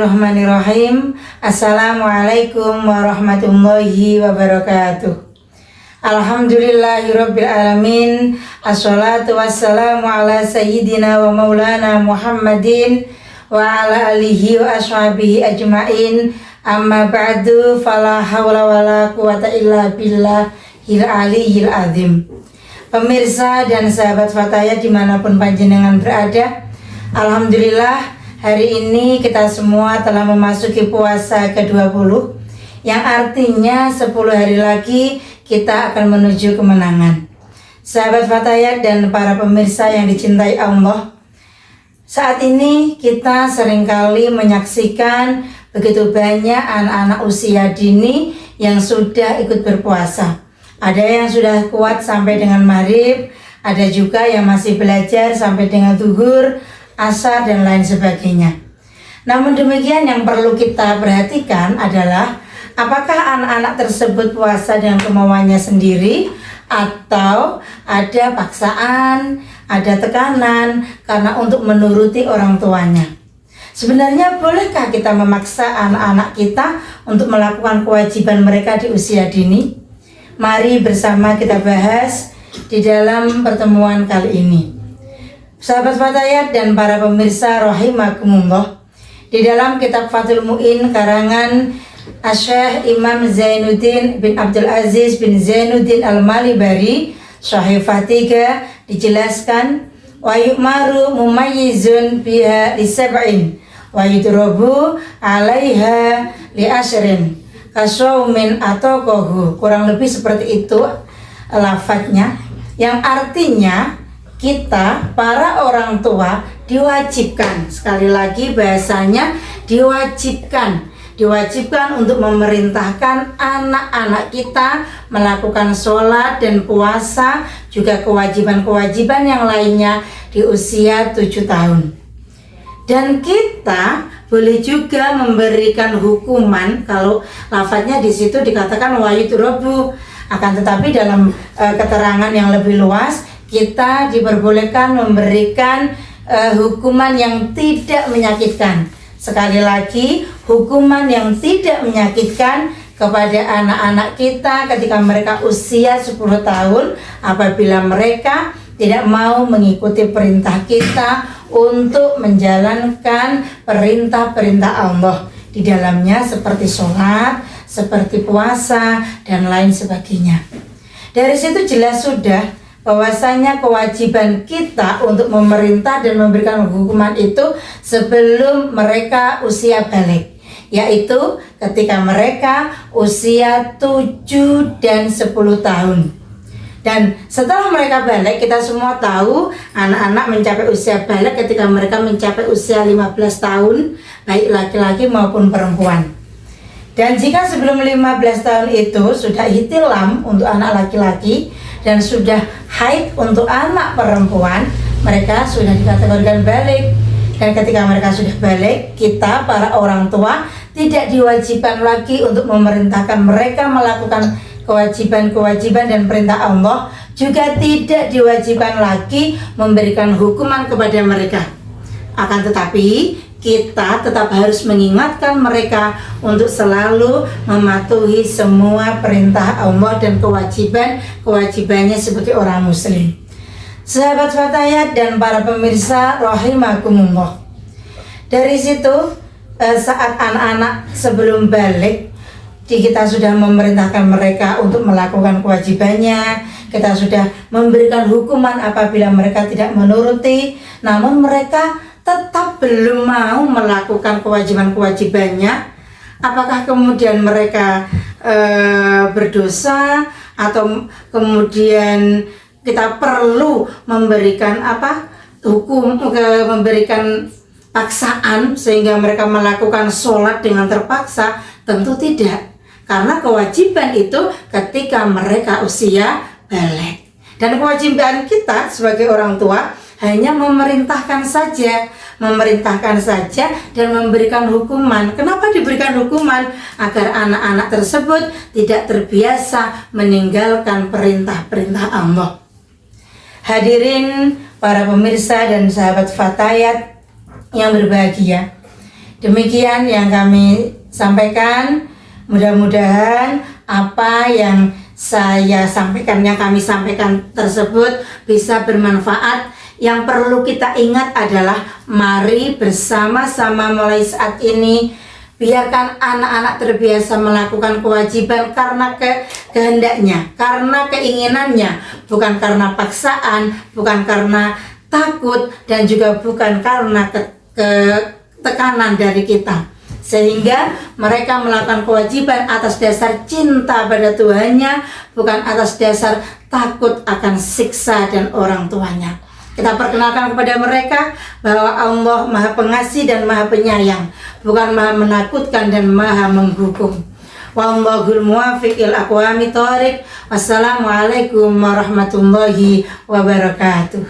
Bismillahirrahmanirrahim. Assalamualaikum warahmatullahi wabarakatuh. Alhamdulillahirabbil alamin. Assalatu wassalamu ala sayyidina wa maulana Muhammadin wa ala alihi wa ashabihi ajmain. Amma ba'du, fala hawla wala quwata illa billahil aliyyil azim. Pemirsa dan sahabat Fatayat dimanapun panjenengan berada, alhamdulillah hari ini kita semua telah memasuki puasa ke-20, yang artinya 10 hari lagi kita akan menuju kemenangan. Sahabat Fatayat dan para pemirsa yang dicintai Allah, saat ini kita seringkali menyaksikan begitu banyak anak-anak usia dini yang sudah ikut berpuasa. Ada yang sudah kuat sampai dengan maghrib, ada juga yang masih belajar sampai dengan zuhur, asar dan lain sebagainya. Namun demikian, yang perlu kita perhatikan adalah apakah anak-anak tersebut puasa dengan kemauannya sendiri atau ada paksaan, ada tekanan karena untuk menuruti orang tuanya. Sebenarnya bolehkah kita memaksa anak-anak kita untuk melakukan kewajiban mereka di usia dini? Mari bersama kita bahas di dalam pertemuan kali ini. Sahabat Fatayat dan para pemirsa rahimakumullah, di dalam kitab Fathul Mu'in karangan Asy-Syaikh Imam Zainuddin bin Abdul Aziz bin Zainuddin Al-Malibari Syahih Fatiga dijelaskan, wa yu'maru mumayyizun biha li sab'in wa yudrobu 'alaiha li asyrin kasaumin atau kohu. Kurang lebih seperti itu lafadznya, yang artinya kita para orang tua diwajibkan, sekali lagi bahasanya diwajibkan untuk memerintahkan anak-anak kita melakukan sholat dan puasa, juga kewajiban-kewajiban yang lainnya di usia 7 tahun. Dan kita boleh juga memberikan hukuman kalau lafadznya di situ dikatakan wayudrobu, akan tetapi dalam keterangan yang lebih luas kita diperbolehkan memberikan hukuman yang tidak menyakitkan. Sekali lagi, hukuman yang tidak menyakitkan kepada anak-anak kita ketika mereka usia 10 tahun apabila mereka tidak mau mengikuti perintah kita untuk menjalankan perintah-perintah Allah di dalamnya, seperti sholat, seperti puasa, dan lain sebagainya. Dari situ jelas sudah bahwasanya kewajiban kita untuk memerintah dan memberikan hukuman itu sebelum mereka usia balik, yaitu ketika mereka usia 7 dan 10 tahun. Dan setelah mereka balik, kita semua tahu anak-anak mencapai usia balik ketika mereka mencapai usia 15 tahun, baik laki-laki maupun perempuan. Dan jika sebelum 15 tahun itu sudah ihtilam untuk anak laki-laki dan sudah haid untuk anak perempuan, mereka sudah dikategorikan balik. Dan ketika mereka sudah balik, kita para orang tua tidak diwajibkan lagi untuk memerintahkan mereka melakukan kewajiban-kewajiban dan perintah Allah, juga tidak diwajibkan lagi memberikan hukuman kepada mereka. Akan tetapi kita tetap harus mengingatkan mereka untuk selalu mematuhi semua perintah Allah dan kewajibannya sebagai orang muslim. Sahabat Fatayat dan para pemirsa rahimakumullah, dari situ saat anak-anak sebelum balik, kita sudah memerintahkan mereka untuk melakukan kewajibannya, kita sudah memberikan hukuman apabila mereka tidak menuruti, namun mereka tetap belum mau melakukan kewajiban-kewajibannya. Apakah kemudian mereka berdosa, atau kemudian kita perlu memberikan memberikan paksaan sehingga mereka melakukan sholat dengan terpaksa? Tentu tidak, karena kewajiban itu ketika mereka usia balik. Dan kewajiban kita sebagai orang tua hanya memerintahkan saja dan memberikan hukuman. Kenapa diberikan hukuman? Agar anak-anak tersebut tidak terbiasa meninggalkan perintah-perintah Allah. Hadirin para pemirsa dan sahabat Fatayat yang berbahagia, Demikian yang kami sampaikan. Mudah-mudahan apa yang kami sampaikan tersebut bisa bermanfaat. Yang perlu kita ingat adalah mari bersama-sama mulai saat ini biarkan anak-anak terbiasa melakukan kewajiban karena kehendaknya, karena keinginannya, bukan karena paksaan, bukan karena takut, dan juga bukan karena tekanan dari kita. Sehingga mereka melakukan kewajiban atas dasar cinta pada Tuhannya, bukan atas dasar takut akan siksa dan orang tuanya. Kita perkenalkan kepada mereka bahwa Allah Maha Pengasih dan Maha Penyayang, bukan Maha Menakutkan dan Maha Menghukum. Wallahul muwaffiq ila aqwamit thoriq. Wassalamualaikum warahmatullahi wabarakatuh.